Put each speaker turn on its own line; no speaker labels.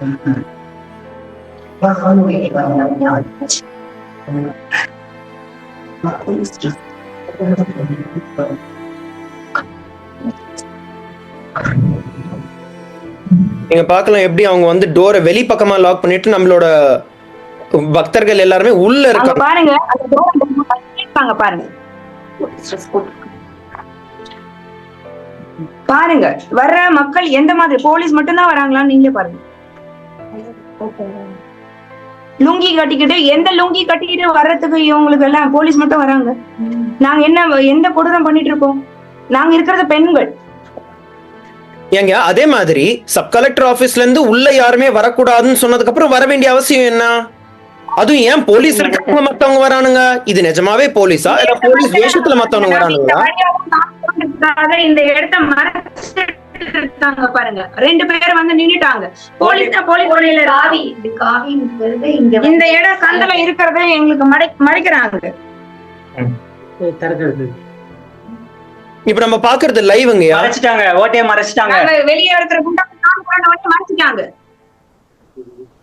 நீங்க பார்க்கலாம் எப்படி அவங்க வந்து டோரை வெளி பக்கமா லாக் பண்ணிட்டு நம்மளோட பக்தர்கள் எல்லாருமே உள்ள இருக்காங்க.
பாருங்க பாருங்க பாருங்க வர்ற மக்கள் எந்த மாதிரி, போலீஸ் மட்டும்தான் வராங்களான்னு நீங்களே பாருங்க. லுங்கி கட்டிக்கிட்டு, எந்த லுங்கி கட்டிக்கிட்டு வர்றதுக்கு இவங்களுக்கு எல்லாம் போலீஸ் மட்டும் வராங்க. நாங்க என்ன எந்த கொடூரம் பண்ணிட்டு இருக்கோம்? நாங்க இருக்கிறது பெண்கள்.
ஏங்க அதே மாதிரி சப் கலெக்டர் ஆபீஸ்ல இருந்து உள்ள யாருமே வரக்கூடாதுன்னு சொன்னதுக்கு அப்புறம் வர வேண்டிய அவசியம் என்ன? அதுவும் ஏன் போலீஸ் இருக்காங்க மத்தவங்க வரானுங்க? இது நிஜமாவே போலீஸா இல்ல போலீஸ் வேஷத்துல மத்தவங்க வரானுங்களா?
இந்த இடத்த மறைச்சிட்டாங்க பாருங்க, 2 பேர் வந்து நின்னுட்டாங்க. போலீஸ் இந்த இடம் சந்தல இருக்கிறத எங்களுக்கு மறைக்கிறாங்க.
இப்ப நம்ம பாக்குறது லைவ்ங்க.
மறைச்சிட்டாங்க, ஓட்டையை மறைச்சிட்டாங்க.
வெளியே இருக்கிற மறைச்சிட்டாங்க.